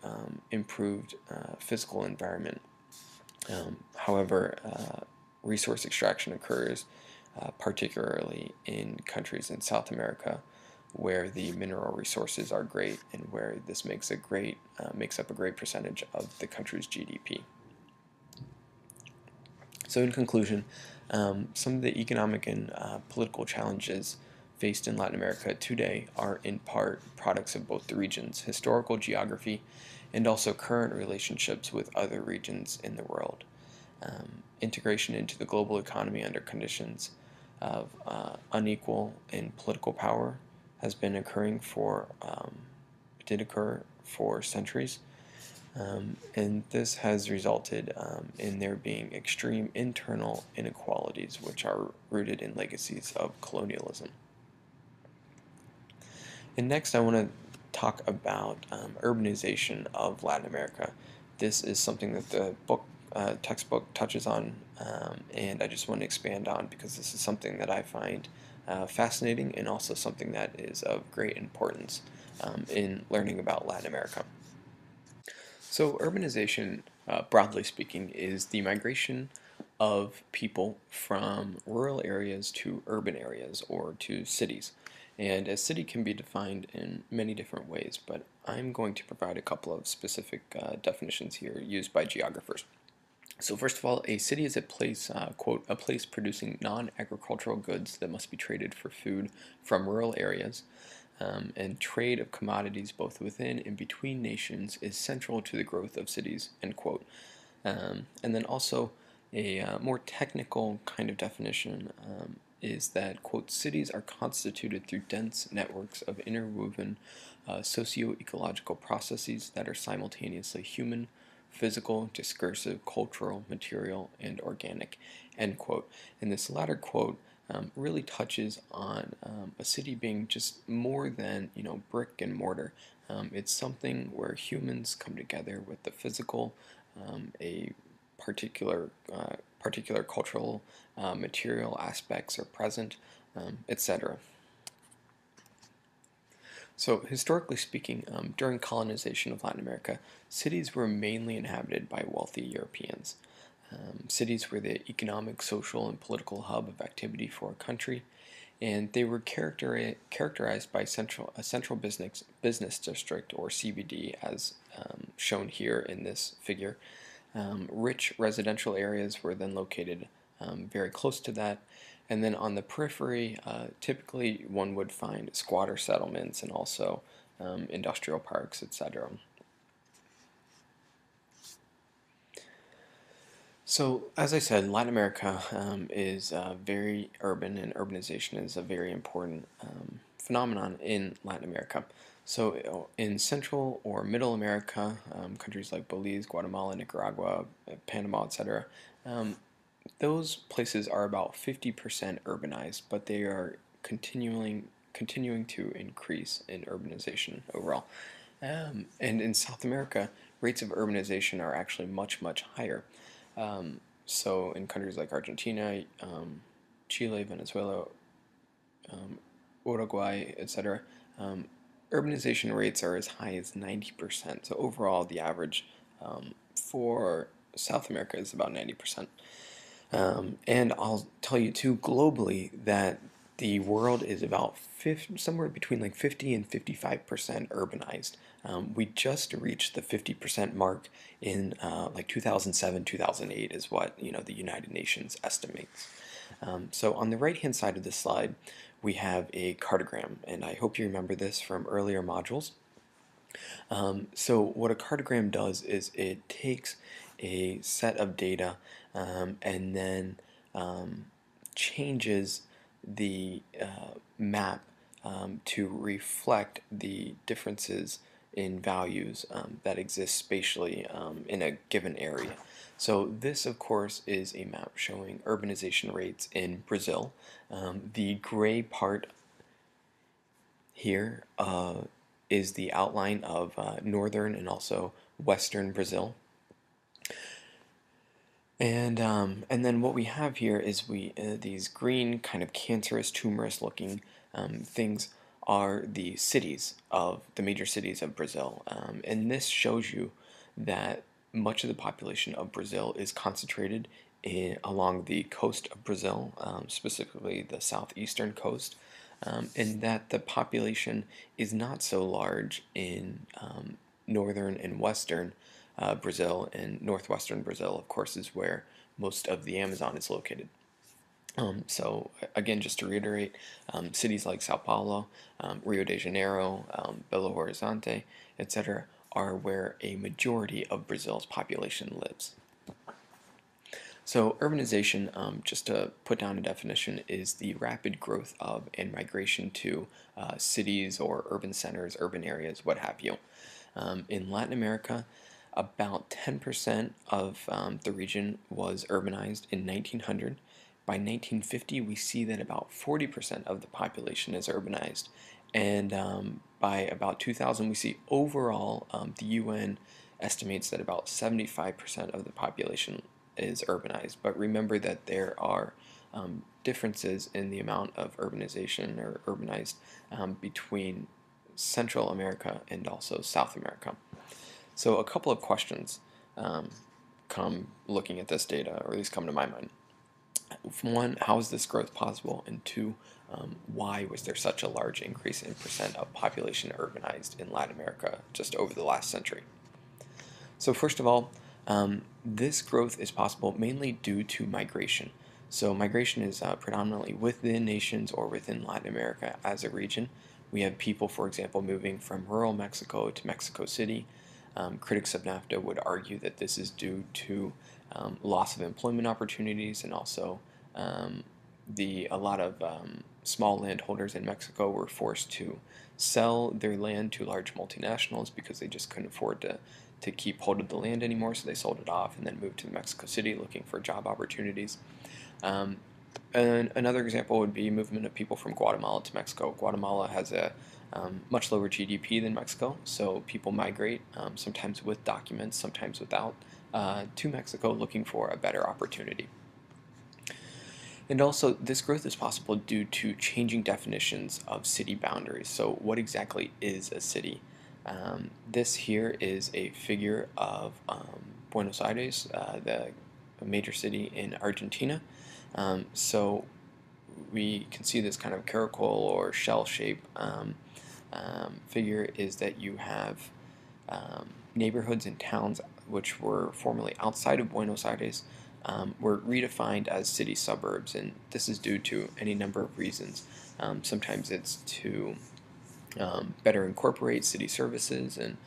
improved physical environment. However, resource extraction occurs, particularly in countries in South America, where the mineral resources are great and where this makes up a great percentage of the country's GDP. So in conclusion, some of the economic and political challenges faced in Latin America today are in part products of both the region's historical geography and also current relationships with other regions in the world. Integration into the global economy under conditions of unequal in political power has been occurring did occur for centuries. And this has resulted in there being extreme internal inequalities, which are rooted in legacies of colonialism. And next, I want to talk about urbanization of Latin America. This is something that the textbook touches on, and I just want to expand on because this is something that I find fascinating and also something that is of great importance in learning about Latin America. So urbanization, broadly speaking, is the migration of people from rural areas to urban areas or to cities. And a city can be defined in many different ways, but I'm going to provide a couple of specific definitions here used by geographers. So first of all, a city is a place, quote, a place producing non-agricultural goods that must be traded for food from rural areas. And trade of commodities both within and between nations is central to the growth of cities, end quote. And then also a more technical kind of definition is that, quote, cities are constituted through dense networks of interwoven socio-ecological processes that are simultaneously human, physical, discursive, cultural, material, and organic, end quote. And this latter quote really touches on a city being just more than brick and mortar. It's something where humans come together with the physical, a particular cultural, material aspects are present, etc. So historically speaking, during colonization of Latin America, cities were mainly inhabited by wealthy Europeans. Cities were the economic, social, and political hub of activity for a country, and they were characterized by a central business district, or CBD, as shown here in this figure. Rich residential areas were then located very close to that, and then on the periphery, typically one would find squatter settlements and also industrial parks, etc. So, as I said, Latin America is very urban, and urbanization is a very important phenomenon in Latin America. So, in Central or Middle America, countries like Belize, Guatemala, Nicaragua, Panama, etc., those places are about 50% urbanized, but they are continuing to increase in urbanization overall. And in South America, rates of urbanization are actually much higher. So in countries like Argentina, Chile, Venezuela, Uruguay, etc., um, urbanization rates are as high as 90%. So overall, the average for South America is about 90%. And I'll tell you too, globally, that the world is about somewhere between like 50 and 55% urbanized. We just reached the 50% mark in like 2007, 2008 is what the United Nations estimates. So on the right hand side of this slide, we have a cartogram, and I hope you remember this from earlier modules. So what a cartogram does is it takes a set of data and then changes the map to reflect the differences in values that exist spatially in a given area. So this, of course, is a map showing urbanization rates in Brazil. The gray part here is the outline of northern and also western Brazil. And then what we have here is these green kind of cancerous, tumorous looking things are the major cities of Brazil. And this shows you that much of the population of Brazil is concentrated along the coast of Brazil, specifically the southeastern coast, and that the population is not so large in northern and western Brazil, and northwestern Brazil, of course, is where most of the Amazon is located. So again, just to reiterate, cities like Sao Paulo, Rio de Janeiro, Belo Horizonte, etc., are where a majority of Brazil's population lives. So urbanization, just to put down a definition, is the rapid growth of and migration to cities or urban centers, urban areas, what have you. In Latin America, about 10% of the region was urbanized in 1900. By 1950, we see that about 40% of the population is urbanized. And by about 2000, we see overall the UN estimates that about 75% of the population is urbanized. But remember that there are differences in the amount of urbanization or urbanized between Central America and also South America. So a couple of questions come looking at this data, or at least come to my mind. One, how is this growth possible? And two, why was there such a large increase in percent of population urbanized in Latin America just over the last century? So first of all, this growth is possible mainly due to migration. So migration is predominantly within nations or within Latin America as a region. We have people, for example, moving from rural Mexico to Mexico City. Critics of NAFTA would argue that this is due to loss of employment opportunities, and also a lot of small landholders in Mexico were forced to sell their land to large multinationals because they just couldn't afford to keep hold of the land anymore, so they sold it off and then moved to Mexico City looking for job opportunities. And another example would be movement of people from Guatemala to Mexico. Guatemala has a much lower GDP than Mexico, so people migrate, sometimes with documents, sometimes without, to Mexico looking for a better opportunity. And also, this growth is possible due to changing definitions of city boundaries. So what exactly is a city? This here is a figure of Buenos Aires, the major city in Argentina. So we can see this kind of caracol or shell shape figure is that you have neighborhoods and towns which were formerly outside of Buenos Aires were redefined as city suburbs, and this is due to any number of reasons. Sometimes it's to better incorporate city services and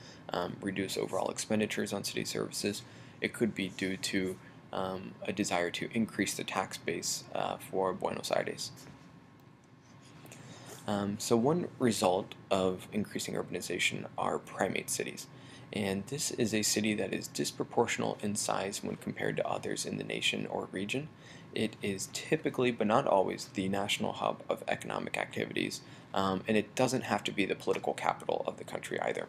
reduce overall expenditures on city services. It could be due to a desire to increase the tax base for Buenos Aires. So one result of increasing urbanization are primate cities. And this is a city that is disproportional in size when compared to others in the nation or region. It is typically, but not always, the national hub of economic activities, and it doesn't have to be the political capital of the country either.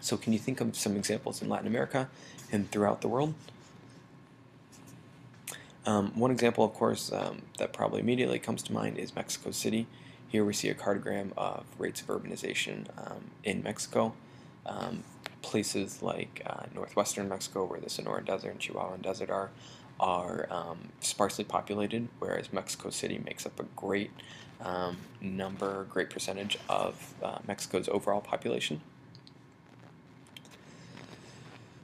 So can you think of some examples in Latin America and throughout the world? One example, of course, that probably immediately comes to mind is Mexico City. Here we see a cartogram of rates of urbanization in Mexico. Places like northwestern Mexico, where the Sonoran Desert and Chihuahuan Desert are sparsely populated, whereas Mexico City makes up a great great percentage of Mexico's overall population.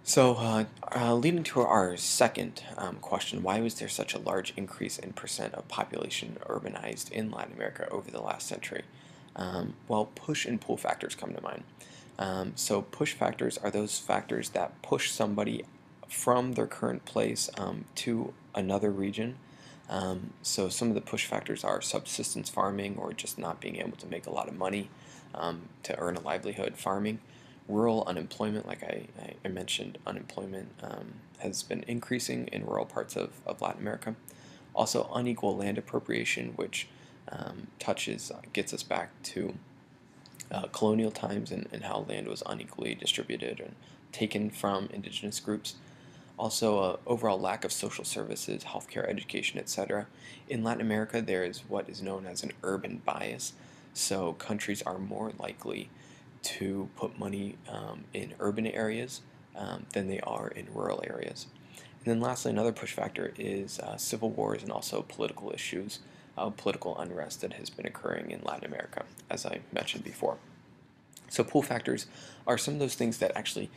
So, leading to our second question, why was there such a large increase in percent of population urbanized in Latin America over the last century? Well, push and pull factors come to mind. So, push factors are those factors that push somebody from their current place to another region. So, some of the push factors are subsistence farming or just not being able to make a lot of money to earn a livelihood farming. Rural unemployment, like I mentioned, unemployment has been increasing in rural parts of Latin America. Also, unequal land appropriation, which gets us back to colonial times and how land was unequally distributed and taken from indigenous groups. Also, overall lack of social services, healthcare, education, etc. In Latin America, there is what is known as an urban bias. So countries are more likely to put money in urban areas than they are in rural areas. And then lastly, another push factor is civil wars and also political issues, political unrest that has been occurring in Latin America, as I mentioned before. So pull factors are some of those things that actually,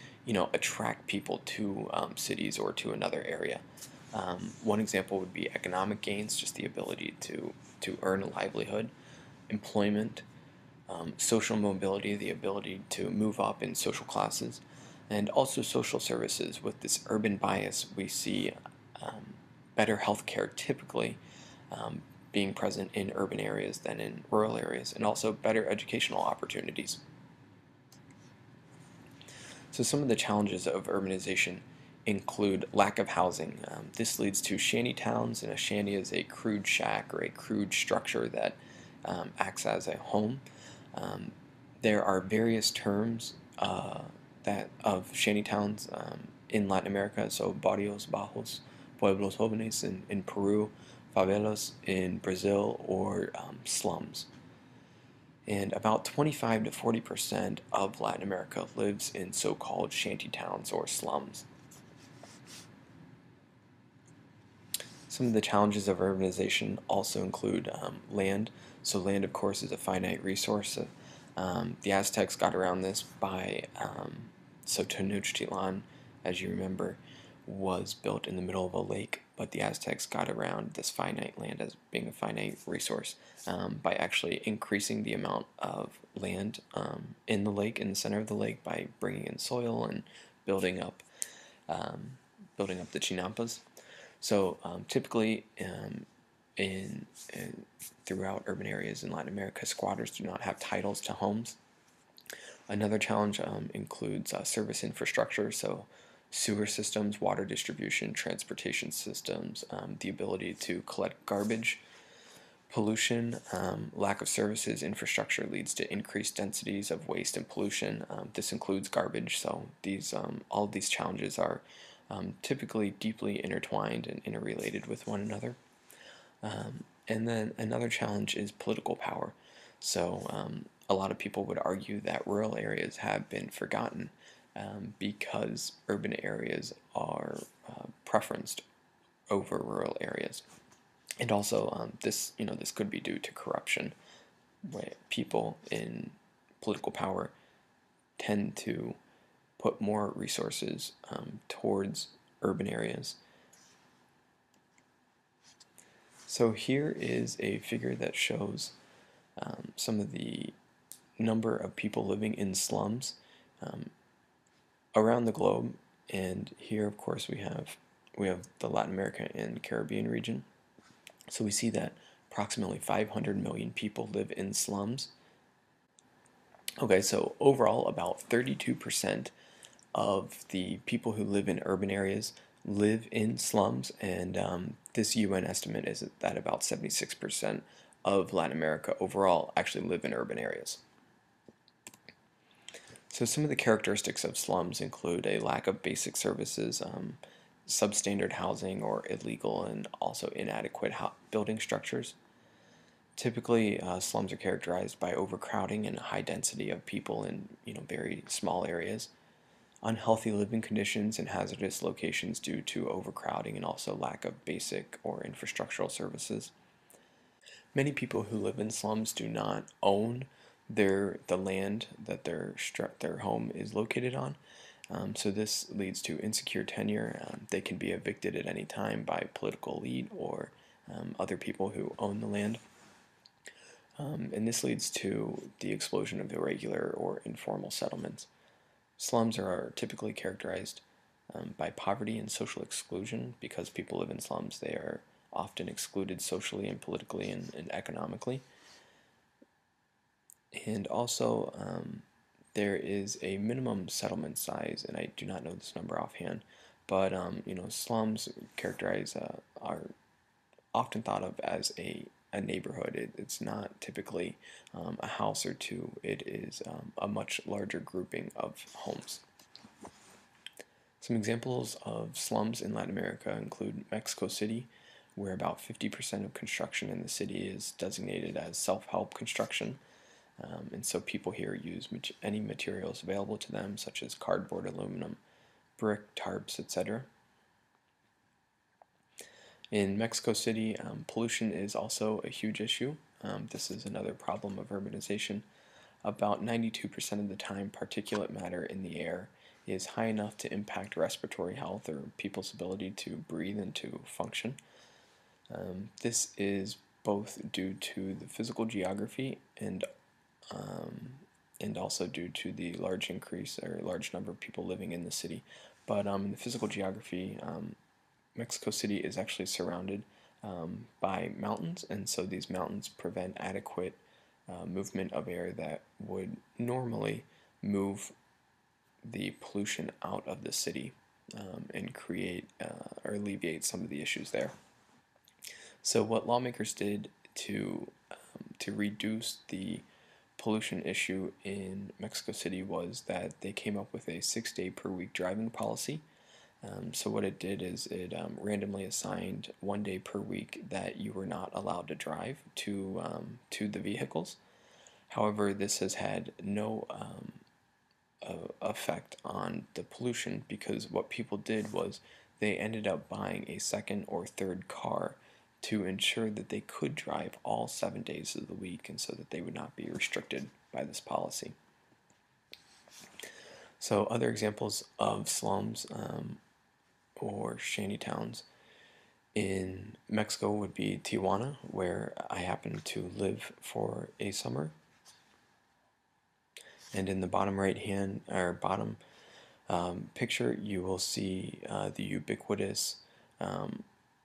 attract people to cities or to another area. One example would be economic gains, just the ability to earn a livelihood, employment, social mobility, the ability to move up in social classes, and also social services. With this urban bias, we see better healthcare typically being present in urban areas than in rural areas, and also better educational opportunities. So some of the challenges of urbanization include lack of housing. This leads to shanty towns, and a shanty is a crude shack or a crude structure that acts as a home. There are various terms that of shanty towns in Latin America, so barrios bajos, pueblos jóvenes in Peru, favelas in Brazil, or slums. And about 25 to 40% of Latin America lives in so-called shanty towns or slums. Some of the challenges of urbanization also include land. So land, of course, is a finite resource. The Aztecs got around this by, so Tenochtitlan, as you remember, was built in the middle of a lake, but the Aztecs got around this finite land as being a finite resource by actually increasing the amount of land in the lake, in the center of the lake, by bringing in soil and building up the chinampas. So typically throughout urban areas in Latin America, squatters do not have titles to homes. Another challenge includes service infrastructure, so sewer systems, water distribution, transportation systems, the ability to collect garbage. Pollution, lack of services, infrastructure leads to increased densities of waste and pollution. This includes garbage, so all of these challenges are typically deeply intertwined and interrelated with one another. And then another challenge is political power. So a lot of people would argue that rural areas have been forgotten because urban areas are preferenced over rural areas. And also this could be due to corruption, where people in political power tend to put more resources towards urban areas. So here is a figure that shows some of the number of people living in slums around the globe, and here, of course, we have the Latin America and Caribbean region. So we see that approximately 500 million people live in slums. Okay, so overall, about 32% of the people who live in urban areas live in slums, and this UN estimate is that about 76% of Latin America overall actually live in urban areas. So some of the characteristics of slums include a lack of basic services. substandard housing or illegal and also inadequate building structures. Typically, slums are characterized by overcrowding and a high density of people in very small areas, unhealthy living conditions and hazardous locations due to overcrowding and also lack of basic or infrastructural services. Many people who live in slums do not own the land that their home is located on. So this leads to insecure tenure. They can be evicted at any time by political elite or other people who own the land. And this leads to the explosion of irregular or informal settlements. Slums are typically characterized by poverty and social exclusion. Because people live in slums, they are often excluded socially and politically and economically. And also, there is a minimum settlement size, and I do not know this number offhand, but slums are often thought of as a neighborhood. It's not typically a house or two. It is a much larger grouping of homes. Some examples of slums in Latin America include Mexico City, where about 50% of construction in the city is designated as self-help construction. And so people here use any materials available to them, such as cardboard, aluminum, brick, tarps, etc. In Mexico City, pollution is also a huge issue. This is another problem of urbanization. About 92% of the time, particulate matter in the air is high enough to impact respiratory health or people's ability to breathe and to function. This is both due to the physical geography and also due to the large increase or large number of people living in the city. But in the physical geography, Mexico City is actually surrounded by mountains, and so these mountains prevent adequate movement of air that would normally move the pollution out of the city and create or alleviate some of the issues there. So what lawmakers did to reduce the pollution issue in Mexico City was that they came up with a 6-day per week driving policy. So what it did is it randomly assigned 1 day per week that you were not allowed to drive to the vehicles. However, this has had no effect on the pollution, because what people did was they ended up buying a second or third car to ensure that they could drive all 7 days of the week, and so that they would not be restricted by this policy. So other examples of slums or shanty towns in Mexico would be Tijuana, where I happened to live for a summer. And in the bottom right hand or bottom picture, you will see the ubiquitous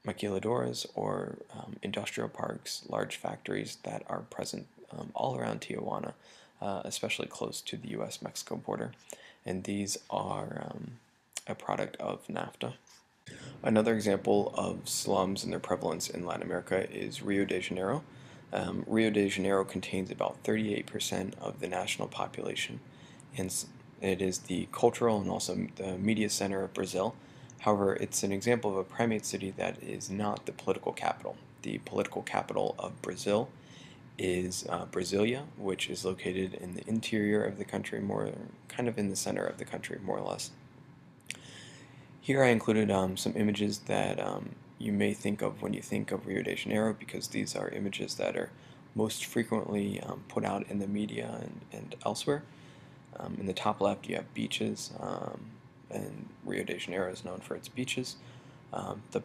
maquiladoras or industrial parks, large factories that are present all around Tijuana, especially close to the U.S.-Mexico border. And these are a product of NAFTA. Another example of slums and their prevalence in Latin America is Rio de Janeiro. Rio de Janeiro contains about 38% of the national population, and it is the cultural and also the media center of Brazil. However, it's an example of a primate city that is not the political capital. The political capital of Brazil is Brasilia, which is located in the interior of the country, more kind of in the center of the country, more or less. Here I included some images that you may think of when you think of Rio de Janeiro, because these are images that are most frequently put out in the media and elsewhere. In the top left you have beaches, and Rio de Janeiro is known for its beaches. The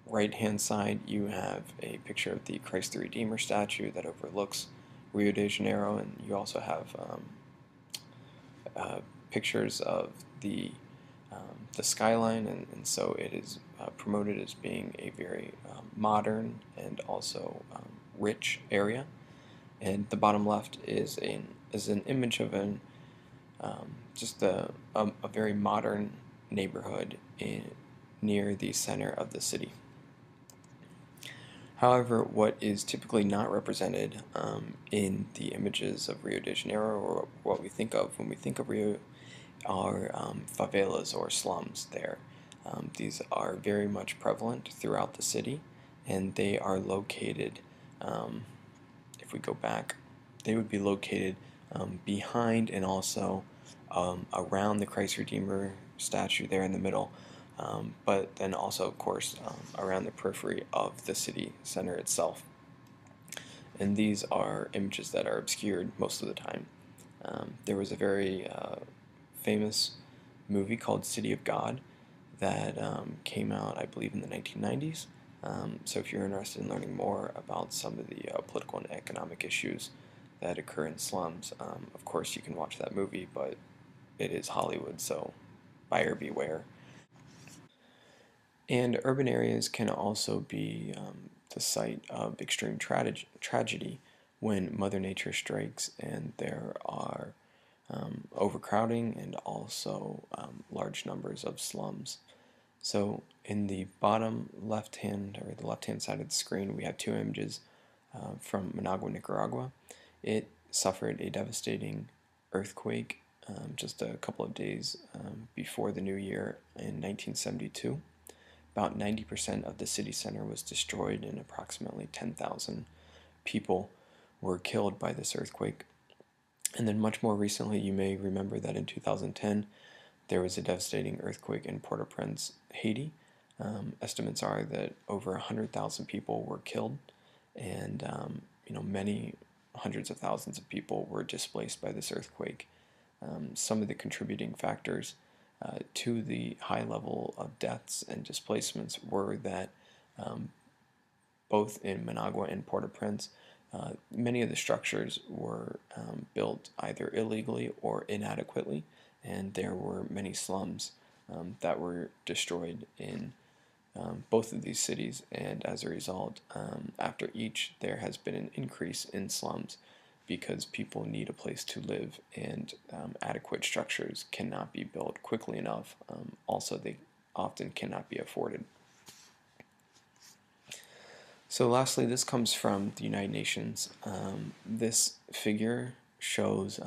right hand side you have a picture of the Christ the Redeemer statue that overlooks Rio de Janeiro, and you also have pictures of the skyline, and so it is promoted as being a very modern and also rich area. And the bottom left is an image of just a very modern neighborhood near the center of the city. However, what is typically not represented in the images of Rio de Janeiro, or what we think of when we think of Rio, are favelas or slums there. These are very much prevalent throughout the city, and they are located, if we go back, they would be located behind and also around the Christ Redeemer statue there in the middle, but then also, of course, around the periphery of the city center itself. And these are images that are obscured most of the time. There was a very famous movie called City of God that came out, I believe, in the 1990s. So if you're interested in learning more about some of the political and economic issues that occur in slums, of course you can watch that movie, but it is Hollywood, so buyer beware. And urban areas can also be the site of extreme tragedy when Mother Nature strikes and there are overcrowding and also large numbers of slums. So in the bottom left hand, or the left hand side of the screen, we have two images from Managua, Nicaragua. It suffered a devastating earthquake just a couple of days before the new year in 1972. About 90% of the city center was destroyed and approximately 10,000 people were killed by this earthquake. And then much more recently, you may remember that in 2010, there was a devastating earthquake in Port-au-Prince, Haiti. Estimates are that over 100,000 people were killed, and many hundreds of thousands of people were displaced by this earthquake. Some of the contributing factors to the high level of deaths and displacements were that both in Managua and Port-au-Prince, many of the structures were built either illegally or inadequately, and there were many slums that were destroyed in both of these cities, and as a result, after each, there has been an increase in slums because people need a place to live, and adequate structures cannot be built quickly enough. Also, they often cannot be afforded. So lastly, this comes from the United Nations. This figure shows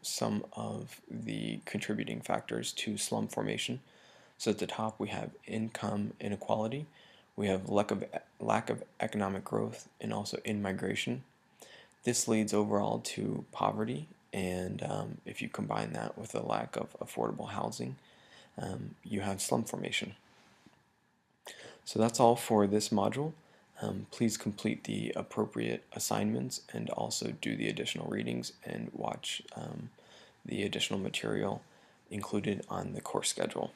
some of the contributing factors to slum formation. So at the top we have income inequality, we have lack of economic growth, and also in-migration. This leads overall to poverty, and if you combine that with a lack of affordable housing, you have slum formation. So that's all for this module. Please complete the appropriate assignments and also do the additional readings and watch the additional material included on the course schedule.